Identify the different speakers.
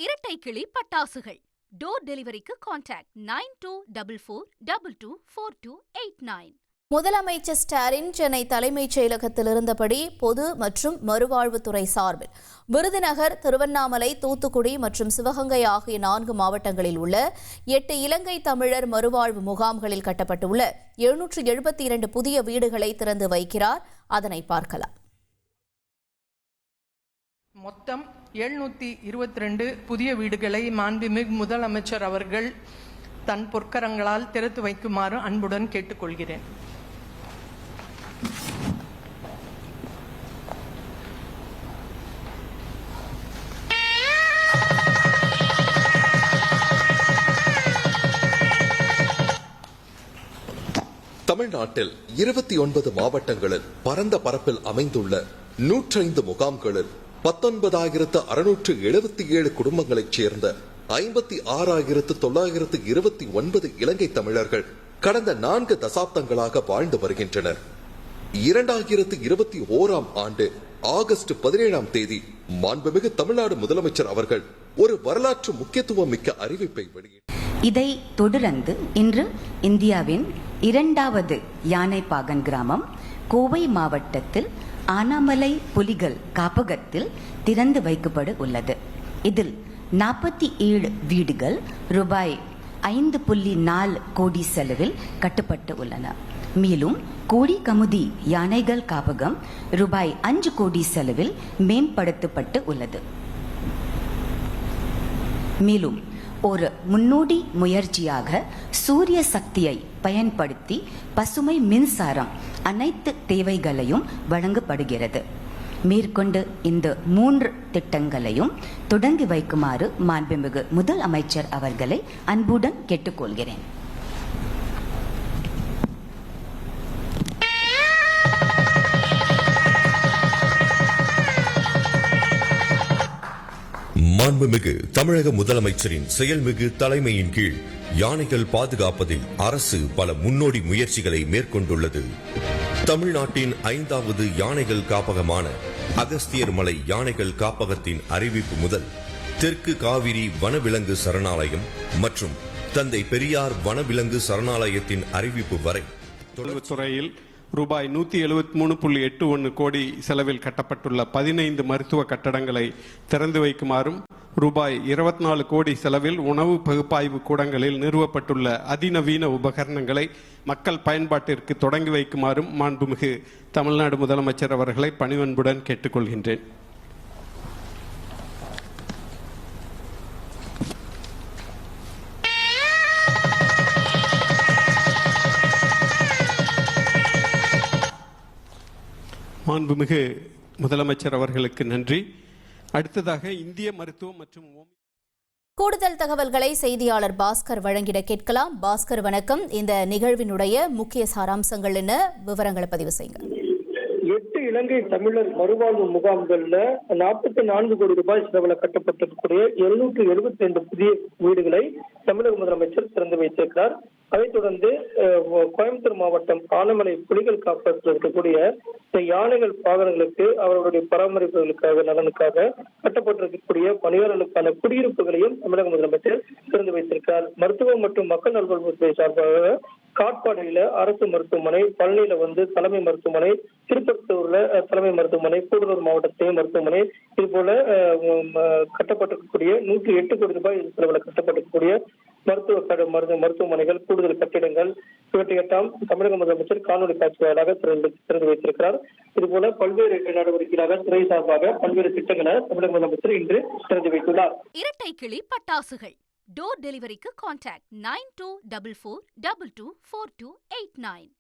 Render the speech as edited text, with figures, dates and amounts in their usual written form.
Speaker 1: இரட்டை கிளி பட்டாசுகள் டோர் டெலிவரிக்கு கான்டாக்ட் 9244224289.
Speaker 2: முதலமைச்சர் ஸ்டாலின் சென்னை தலைமைச் செயலகத்தில் இருந்தபடி பொது மற்றும் மறுவாழ்வுத்துறை சார்பில் விருதுநகர், திருவண்ணாமலை, தூத்துக்குடி மற்றும் சிவகங்கை ஆகிய 4 மாவட்டங்களில் உள்ள 8 இலங்கை தமிழர் மறுவாழ்வு முகாம்களில் கட்டப்பட்டுள்ள 772 புதிய வீடுகளை திறந்து வைக்கிறார். அதனை பார்க்கலாம்.
Speaker 3: மொத்தம் 722 புதிய வீடுகளை மாண்புமிகு முதலமைச்சர் அவர்கள் தன் பொற்கரங்களால் திறந்து வைக்குமாறு அன்புடன் கேட்டுக்கொள்கிறேன்.
Speaker 4: தமிழ்நாட்டில் 29 மாவட்டங்களில் பரந்த பரப்பில் அமைந்துள்ள 105 முகாம்களில் 19,677 குடும்பங்களைச் சேர்ந்த 56,929 இலங்கை தமிழர்கள் கடந்த 4 தசாப்தங்களாக வாழ்ந்து வருகின்றனர். 2021ஆம் ஆண்டு ஆகஸ்ட் 17ஆம் தேதி மாண்புமிகு தமிழ்நாடு முதலமைச்சர் அவர்கள் ஒரு வரலாற்று முக்கியத்துவம் மிக்க அறிவிப்பை வெளியிட்டார்.
Speaker 5: இதை தொடர்ந்து இன்று இந்தியாவின் 2வது யானைப்பாகன் கிராமம் கோவை மாவட்டத்தில் ஆனாமலை புலிகள் காப்பகத்தில் திறந்து வைக்கப்பட உள்ளது. இதில் 47 வீடுகள் ரூபாய் 5.4 கோடி செலவில் கட்டப்பட்டு உள்ளன. மேலும் கோடி கமுதி யானைகள் காப்பகம் ரூபாய் 5 கோடி செலவில் மேம்படுத்தப்பட்டு உள்ளது. மேலும் ஒரு முன்னோடி முயற்சியாக சூரிய சக்தியை பயன்படுத்தி பசுமை மின்சாரம் அனைத்து தேவைகளையும் வழங்கப்படுகிறது. மேற்கொண்டு இந்த 3 திட்டங்களையும் தொடங்கி வைக்குமாறு மாண்புமிகு முதலமைச்சர் அவர்களை அன்புடன் கேட்டுக்கொள்கிறேன்.
Speaker 6: மாண்புமிகு தமிழக முதலமைச்சரின் செயல்மிகு தலைமையின் கீழ் யானைகள் பாதுகாப்பதில் அரசு பல முன்னோடி முயற்சிகளை மேற்கொண்டுள்ளது. தமிழ்நாட்டின் 5வது யானைகள் காப்பகமான அகஸ்தியர் மலை யானைகள் காப்பகத்தின் அறிவிப்பு முதல் தெற்கு காவிரி வனவிலங்கு சரணாலயம் மற்றும் தந்தை பெரியார் வனவிலங்கு சரணாலயத்தின் அறிவிப்பு வரை
Speaker 7: துறையில் ரூபாய் 173.81 கோடி செலவில் கட்டப்பட்டுள்ள 15 மருத்துவ கட்டடங்களை திறந்து வைக்குமாறும், ரூபாய் 24 கோடி செலவில் உணவு பகுப்பாய்வு கூடங்களில் நிறுவப்பட்டுள்ள அதிநவீன உபகரணங்களை மக்கள் பயன்பாட்டிற்கு தொடங்கி வைக்குமாறும் மாண்புமிகு தமிழ்நாடு முதலமைச்சர் அவர்களை பணிவன்புடன் கேட்டுக்கொள்கின்றேன். மாண்புமிகு முதலமைச்சர் அவர்களுக்கு நன்றி. அடுத்ததாக இந்திய மருத்துவம் மற்றும்
Speaker 2: கூடுதல் தகவல்களை செய்தியாளர் பாஸ்கர் வழங்கிட கேட்கலாம். பாஸ்கர் வணக்கம். இந்த நிகழ்வினுடைய முக்கிய சாராம்சங்கள் என்ன, விவரங்களை பதிவு செய்யுங்க.
Speaker 8: 8 இலங்கை தமிழர் மறுவாழ்வு முகாம்கள்ல 44 கோடி ரூபாய் செலவில் கட்டப்பட்டிருக்கக்கூடிய 772 புதிய வீடுகளை தமிழக முதலமைச்சர் திறந்து வைத்திருக்கிறார். அதைத் தொடர்ந்து கோயம்புத்தூர் மாவட்டம் ஆனமலை புலிகள் காப்பகத்தில் இருக்கக்கூடிய யானைகள் பாகன்களுக்கு அவர்களுடைய பராமரிப்புகளுக்காக நலனுக்காக கட்டப்பட்டிருக்கக்கூடிய பணியாளர்களுக்கான குடியிருப்புகளையும் தமிழக முதலமைச்சர் திறந்து வைத்திருக்கிறார். மருத்துவம் மற்றும் மக்கள் நல்வாழ்வுத்துறை சார்பாக காட்பாடியில அரசு மருத்துவமனை, பழனியில தலைமை மருத்துவமனை, திருப்பத்தூர்ல தலைமை மருத்துவமனை, கூடலூர் மாவட்டத்தையும் மருத்துவமனை, இது போல கட்டப்பட்டிருக்கக்கூடிய 108 கோடி ரூபாய் செலவில் கட்டப்பட்டிருக்கக்கூடிய மருத்துவமனைகள், கூடுதல் கட்டிடங்கள் இவற்றையெல்லாம் தமிழக முதலமைச்சர் காணொலி காட்சி வாயிலாக திறந்து வைத்திருக்கிறார். இதுபோல பல்வேறு நடவடிக்கைகளாக துறை சார்பாக பல்வேறு திட்டங்களை தமிழக முதலமைச்சர் இன்று திறந்து வைத்துள்ளார்.
Speaker 1: இரட்டை கிளி பட்டாசுகள் டோர் டெலிவரிக்கு கான்டாக்ட் 9244224289.